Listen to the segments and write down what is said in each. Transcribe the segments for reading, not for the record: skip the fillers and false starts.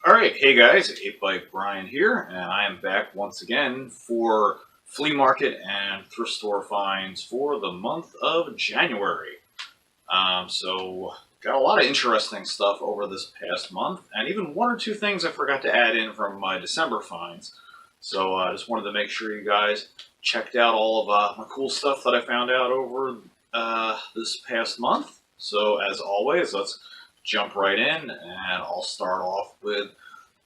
Alright, hey guys, 8 Brian here, and I am back once again for flea market and thrift store finds for the month of January. So, got a lot of interesting stuff over this past month, and even one or two things I forgot to add in from my December finds. So, I just wanted to make sure you guys checked out all of my cool stuff that I found out over this past month. So, as always, let's jump right in, and I'll start off with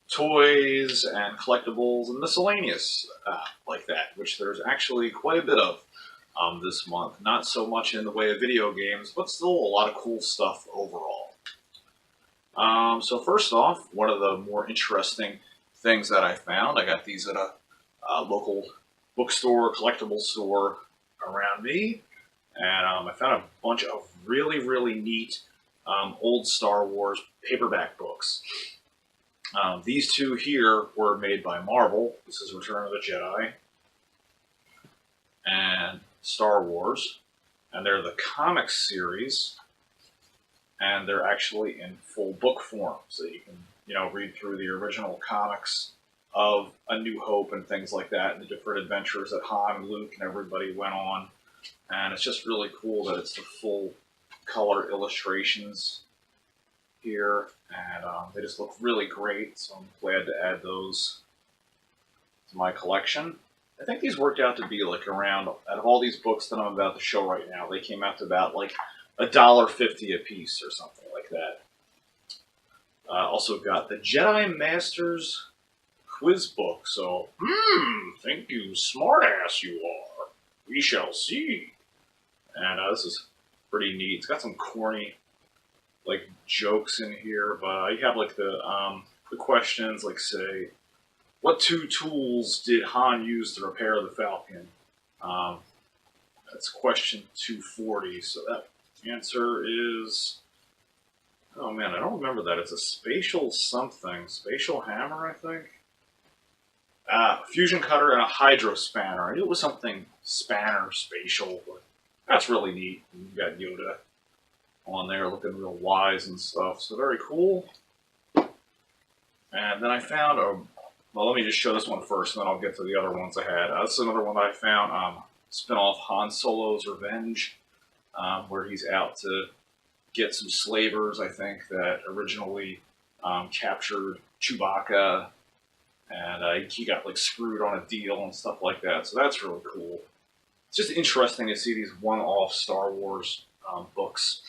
toys and collectibles and miscellaneous like that, which there's actually quite a bit of this month. Not so much in the way of video games, but still a lot of cool stuff overall. So first off, one of the more interesting things that I found, I got these at a local bookstore, collectible store around me, and I found a bunch of really neat old Star Wars paperback books. These two here were made by Marvel. This is Return of the Jedi and Star Wars, and they're the comics series, and they're actually in full book form, so you can read through the original comics of A New Hope and things like that, and the different adventures that Han and Luke and everybody went on. And it's just really cool that it's the full color illustrations here, and they just look really great, so I'm glad to add those to my collection. I think these worked out to be like around, out of all these books that I'm about to show right now, they came out to about like $1.50 a piece or something like that. Also got the Jedi Masters quiz book, so, thank you, smartass you are. We shall see. And this is pretty neat. It's got some corny like jokes in here, but you have like the questions, like say, what two tools did Han use to repair the Falcon? That's question 240. So that answer is, oh man, I don't remember that. It's a spatial something, spatial hammer, I think. Fusion cutter and a hydro spanner. I knew it was something spanner, spatial, but that's really neat. You got Yoda on there looking real wise and stuff, so very cool. And then I found well, let me just show this one first, and then I'll get to the other ones I had. This is another one that I found, spin-off Han Solo's Revenge, where he's out to get some slavers, I think, that originally captured Chewbacca, and he got like screwed on a deal and stuff like that, so that's really cool. It's just interesting to see these one-off Star Wars books.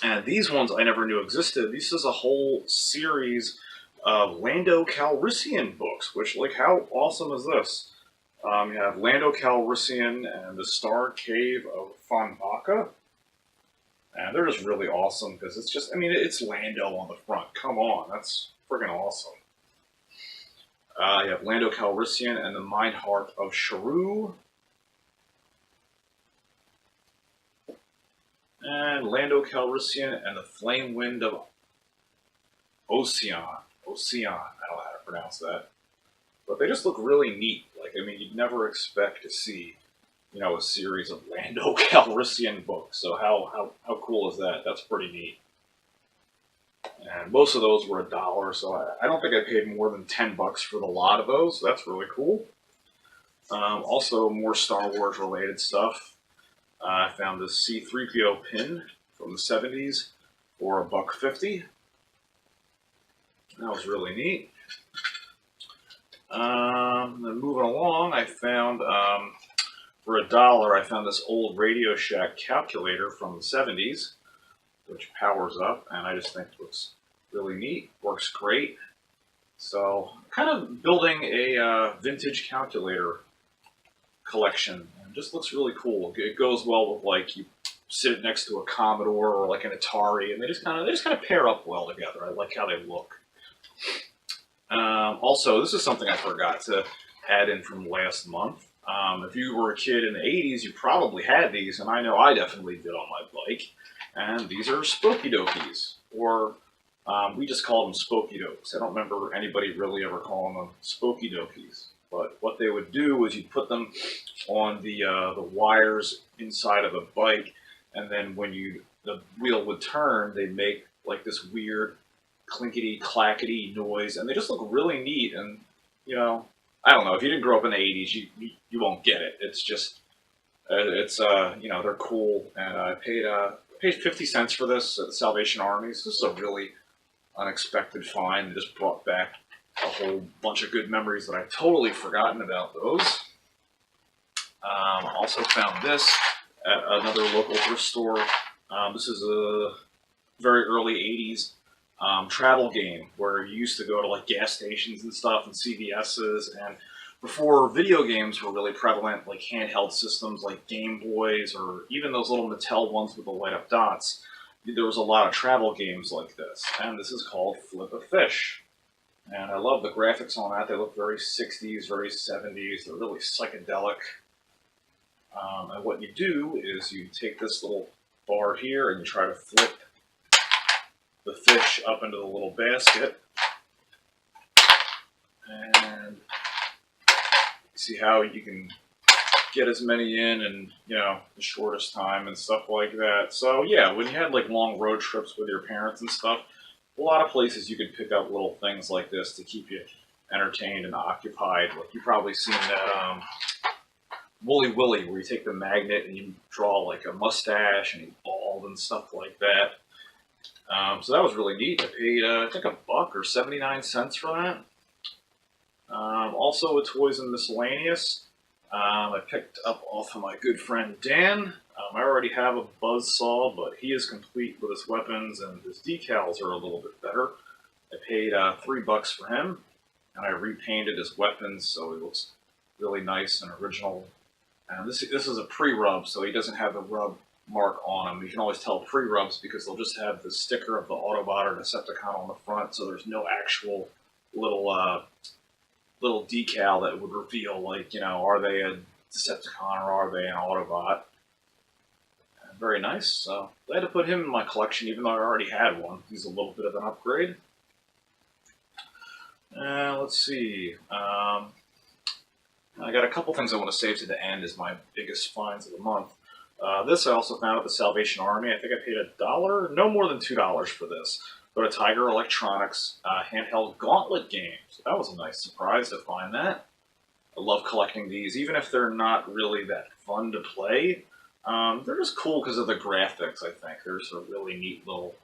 And these ones I never knew existed. This is a whole series of Lando Calrissian books, which, like, how awesome is this? You have Lando Calrissian and the Star Cave of Von Baca. And they're just really awesome because it's just, I mean, it's Lando on the front. Come on, that's friggin' awesome. You have Lando Calrissian and the Mind Heart of Sharu. And Lando Calrissian and the Flame Wind of Ocean. Ocean, I don't know how to pronounce that. But they just look really neat. Like, I mean, you'd never expect to see, a series of Lando Calrissian books. So how cool is that? That's pretty neat. And most of those were $1, so I don't think I paid more than $10 for the lot of those. So that's really cool. Also, more Star Wars related stuff. I found this C-3PO pin from the 70s for $1.50. That was really neat. Then moving along, I found, for $1, I found this old Radio Shack calculator from the 70s, which powers up, and I just think it looks really neat, works great. So, kind of building a vintage calculator collection. It just looks really cool. It goes well with, like, you sit it next to a Commodore or like an Atari, and they just kind of pair up well together. I like how they look. Also, this is something I forgot to add in from last month. If you were a kid in the 80s, you probably had these, and I know I definitely did on my bike. And these are Spooky Dokies, or We just called them Spooky Dokes. I don't remember anybody really ever calling them Spooky Dokies. But what they would do is you'd put them on the wires inside of a bike, and then when the wheel would turn, they'd make like this weird clinkety clackety noise, and they just look really neat. And you know, I don't know if you didn't grow up in the '80s, you won't get it. It's just you know, they're cool, and I paid 50 cents for this at the Salvation Armies. This is a really unexpected find. It just brought back a whole bunch of good memories that I've totally forgotten about those. Also found this at another local thrift store. This is a very early 80s travel game where you used to go to like gas stations and stuff and CVS's, and before video games were really prevalent, like handheld systems like Game Boys or even those little Mattel ones with the light up dots, there was a lot of travel games like this, and this is called Flip a Fish. And I love the graphics on that. They look very 60s, very 70s. They're really psychedelic. And what you do is you take this little bar here and you try to flip the fish up into the little basket. And see how you can get as many in you know, the shortest time and stuff like that. So yeah, when you had like long road trips with your parents and stuff, a lot of places you could pick up little things like this to keep you entertained and occupied. Like you've probably seen that Wooly Willy, where you take the magnet and you draw like a mustache and he's bald and stuff like that. So that was really neat. I paid I think $1 or 79 cents for that. Also with Toys and Miscellaneous, I picked up off of my good friend Dan. I already have a buzzsaw, but he is complete with his weapons, and his decals are a little bit better. I paid $3 for him, and I repainted his weapons so he looks really nice and original. And this is a pre-rub, so he doesn't have the rub mark on him. You can always tell pre-rubs because they'll just have the sticker of the Autobot or Decepticon on the front, so there's no actual little decal that would reveal, like, you know, are they a Decepticon or are they an Autobot? And very nice. So I had to put him in my collection, even though I already had one. He's a little bit of an upgrade. Let's see. I got a couple things I want to save to the end as my biggest finds of the month. This I also found at the Salvation Army. I think I paid $1, no more than $2 for this. But a Tiger Electronics handheld gauntlet game. So that was a nice surprise to find that. I love collecting these, even if they're not really that fun to play. They're just cool because of the graphics, I think. There's a really neat little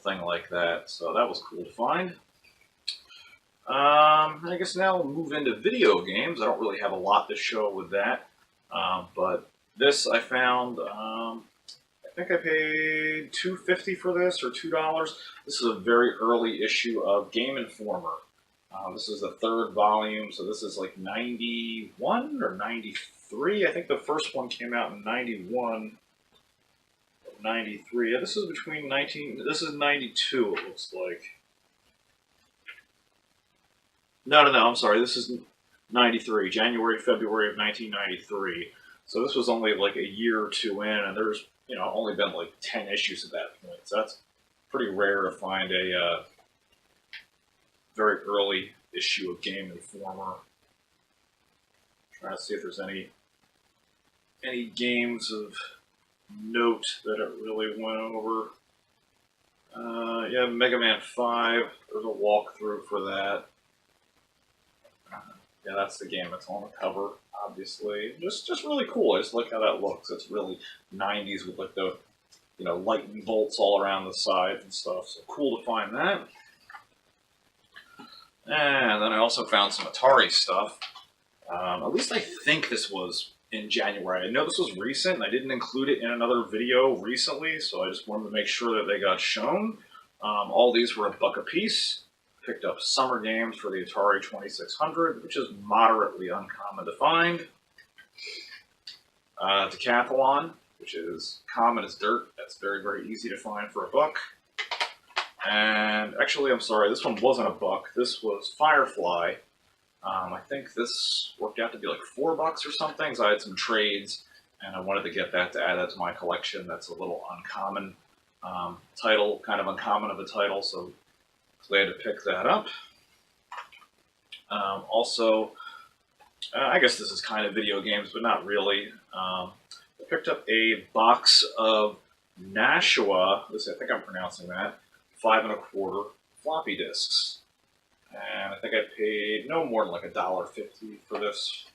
thing like that. So that was cool to find. I guess now we'll move into video games. I don't really have a lot to show with that. But this I found, I think I paid $2.50 for this, or $2. This is a very early issue of Game Informer. This is the 3rd volume, so this is like 91 or 93. I think the first one came out in 91, 93. Yeah, this is between this is 92, it looks like. No, I'm sorry, this is 93, January, February of 1993. So this was only like a year or two in, and there's, you know, only been like 10 issues at that point. So that's pretty rare to find a very early issue of Game Informer. Trying to see if there's any games of note that it really went over. Yeah, Mega Man 5. There's a walkthrough for that. Yeah, that's the game that's on the cover, obviously. Just really cool. I just like how that looks. It's really 90s with like the, you know, lightning bolts all around the sides and stuff. So cool to find that. And then I also found some Atari stuff. At least I think this was in January. I know this was recent, and I didn't include it in another video recently, so I just wanted to make sure that they got shown. All these were $1 a piece. Picked up Summer Games for the Atari 2600, which is moderately uncommon to find. Decathlon, which is common as dirt. That's very, very easy to find for $1. And actually, I'm sorry, this one wasn't $1. This was Firefly. I think this worked out to be like $4 or something, so I had some trades, and I wanted to get that to add that to my collection. That's a little uncommon. title, kind of uncommon of a title, so glad to pick that up. Also, I guess this is kind of video games, but not really. I picked up a box of Nashua, I think I'm pronouncing that, 5 1/4 floppy disks. And I think I paid no more than like $1.50 for this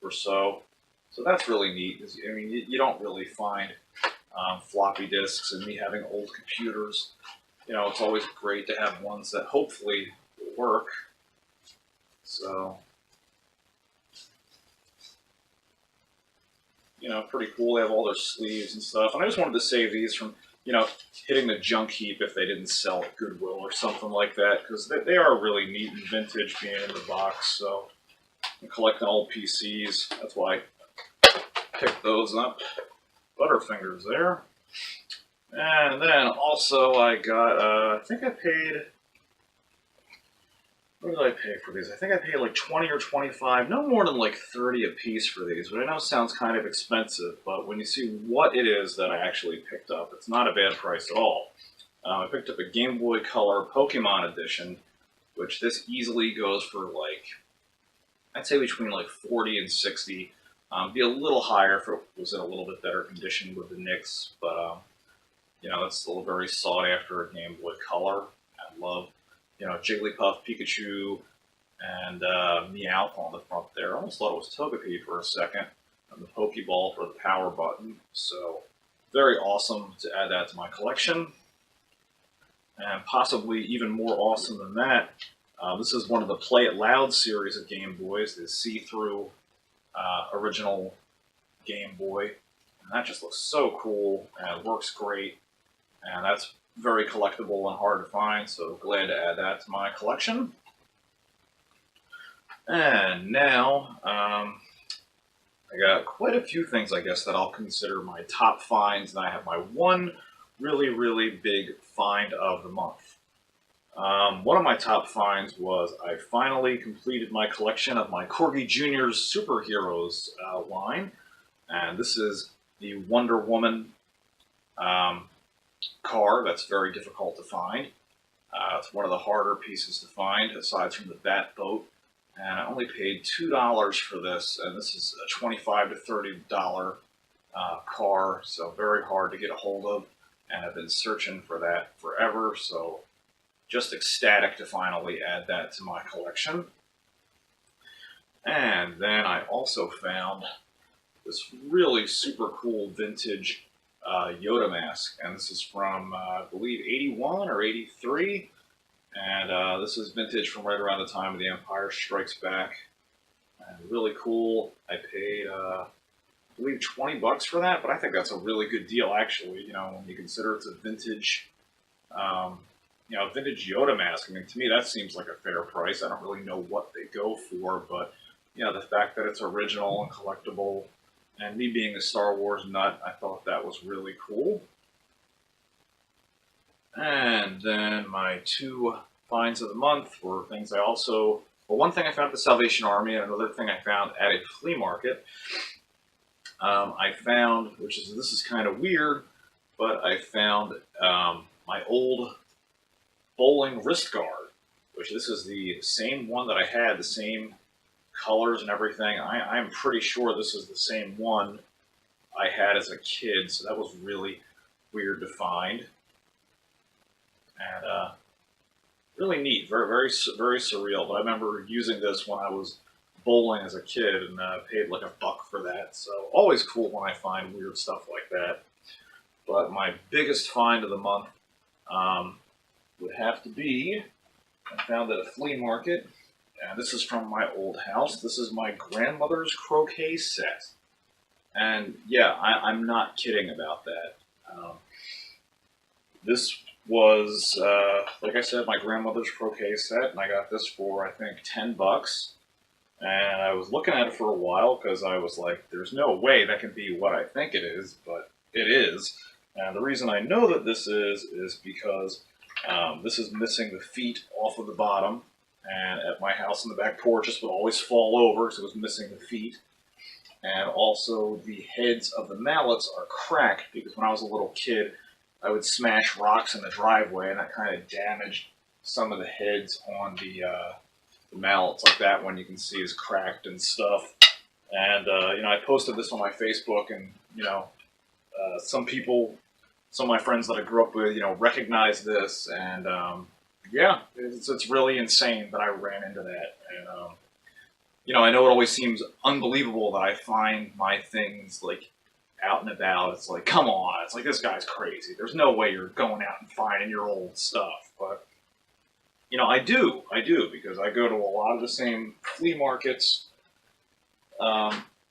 or so. So that's really neat. I mean, you don't really find floppy disks, and me having old computers, it's always great to have ones that hopefully will work. So, pretty cool. They have all their sleeves and stuff. And I just wanted to save these from, hitting the junk heap if they didn't sell at Goodwill or something like that, because they are really neat and vintage being in the box. So, I'm collecting old PCs. That's why I picked those up. Butterfingers there. And then also I got, I think I paid, what did I pay for these? I think I paid like 20 or 25, no more than like 30 a piece for these, but I know it sounds kind of expensive, but when you see what it is that I actually picked up, it's not a bad price at all. I picked up a Game Boy Color Pokemon Edition, which this easily goes for like, I'd say between like 40 and 60. Be a little higher if it was in a little bit better condition with the nicks, but that's still very sought after Game Boy Color. I love, Jigglypuff, Pikachu, and Meowth on the front there. I almost thought it was Togepi for a second, and the Pokeball for the power button. So very awesome to add that to my collection. And possibly even more awesome than that, this is one of the Play It Loud series of Game Boys, the see-through original Game Boy. And that just looks so cool and works great. And that's very collectible and hard to find, so glad to add that to my collection. And now, I got quite a few things, I guess, that I'll consider my top finds, and I have my one really, really big find of the month. One of my top finds was I finally completed my collection of my Corgi Jr.'s Superheroes line, and this is the Wonder Woman car that's very difficult to find. It's one of the harder pieces to find, aside from the Bat Boat, and I only paid $2 for this, and this is a $25 to $30 car, so very hard to get a hold of, and I've been searching for that forever, so just ecstatic to finally add that to my collection. And then I also found this really super cool vintage Yoda mask, and this is from, I believe, 81 or 83, and this is vintage from right around the time of The Empire Strikes Back, and really cool. I paid, I believe, $20 for that, but I think that's a really good deal, actually, when you consider it's a vintage, vintage Yoda mask. I mean, to me, that seems like a fair price. I don't really know what they go for, but, the fact that it's original and collectible, and me being a Star Wars nut, I thought that was really cool. And then my two finds of the month were things I also... Well, one thing I found at the Salvation Army, and another thing I found at a flea market. I found, this is kind of weird, but I found my old bowling wrist guard, which this is the same one that I had, the same colors and everything. I'm pretty sure this is the same one I had as a kid, so that was really weird to find. And really neat, very, very, very surreal. But I remember using this when I was bowling as a kid, and paid like $1 for that. So always cool when I find weird stuff like that. But my biggest find of the month would have to be, I found at a flea market. And this is from my old house. This is my grandmother's croquet set. And yeah, I'm not kidding about that. This was, like I said, my grandmother's croquet set, and I got this for, I think, $10. And I was looking at it for a while because I was like, there's no way that can be what I think it is, but it is. And the reason I know that this is because this is missing the feet off of the bottom. And at my house in the back porch, this would always fall over, so it was missing the feet. And also, the heads of the mallets are cracked, because when I was a little kid, I would smash rocks in the driveway, and that kind of damaged some of the heads on the mallets. Like that one you can see is cracked and stuff. And, I posted this on my Facebook, and, some people, some of my friends that I grew up with, recognize this, and, it's really insane that I ran into that. And, I know it always seems unbelievable that I find my things, like, out and about. It's like, come on, it's like, this guy's crazy. There's no way you're going out and finding your old stuff. But, I do, because I go to a lot of the same flea markets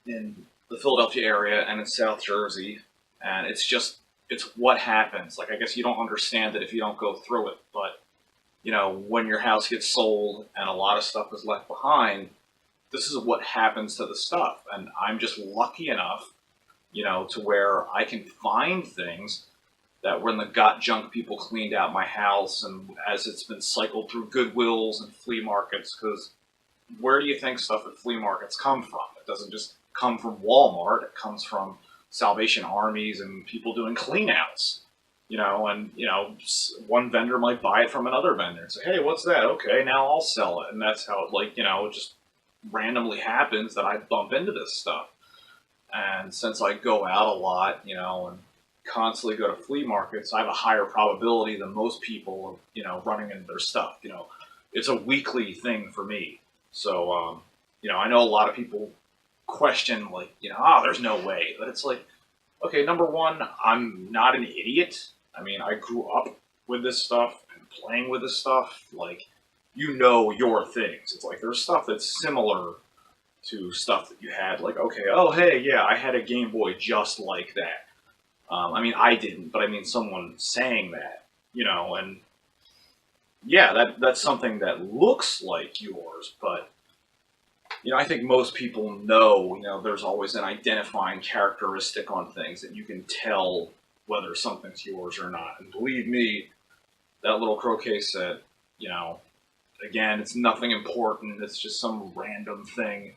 in the Philadelphia area and in South Jersey, and it's what happens. Like, I guess you don't understand it if you don't go through it, but, when your house gets sold and a lot of stuff is left behind, this is what happens to the stuff. And I'm just lucky enough, to where I can find things that when the got junk people cleaned out my house and as it's been cycled through Goodwills and flea markets, because where do you think stuff at flea markets come from? It doesn't just come from Walmart. It comes from Salvation Armies and people doing cleanouts, one vendor might buy it from another vendor and say, hey, what's that? Okay, now I'll sell it. And that's how it just randomly happens that I bump into this stuff. And since I go out a lot, and constantly go to flea markets, I have a higher probability than most people of, running into their stuff. It's a weekly thing for me. So, I know a lot of people question, like, there's no way. But it's like, okay, number one, I'm not an idiot. I mean, I grew up with this stuff and playing with this stuff. Like, your things. It's like, there's stuff that's similar to stuff that you had. Like, okay, oh, hey, yeah, I had a Game Boy just like that. I didn't, but I mean someone saying that, and yeah, that's something that looks like yours, but, I think most people know, there's always an identifying characteristic on things that you can tell whether something's yours or not. And believe me, that little croquet set, again, it's nothing important. It's just some random thing,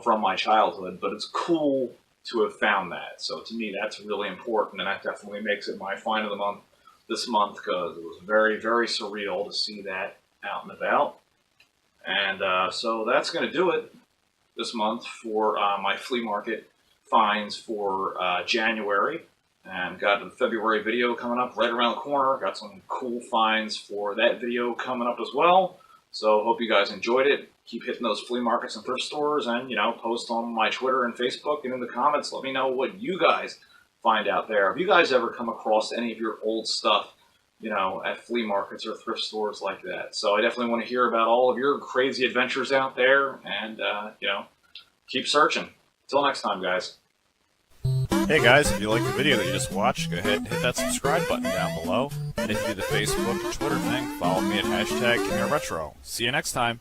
from my childhood, but it's cool to have found that. So to me, that's really important, and that definitely makes it my find of the month this month, because it was very, very surreal to see that out and about. And so that's going to do it this month for my flea market finds for January. And got a February video coming up right around the corner. Got some cool finds for that video coming up as well. So hope you guys enjoyed it. Keep hitting those flea markets and thrift stores, and, post on my Twitter and Facebook, and in the comments, let me know what you guys find out there. Have you guys ever come across any of your old stuff, at flea markets or thrift stores like that? So I definitely want to hear about all of your crazy adventures out there, and, keep searching. Until next time, guys. Hey guys, if you liked the video that you just watched, go ahead and hit that subscribe button down below. And if you do the Facebook or Twitter thing, follow me at #KingOfRetro. See you next time.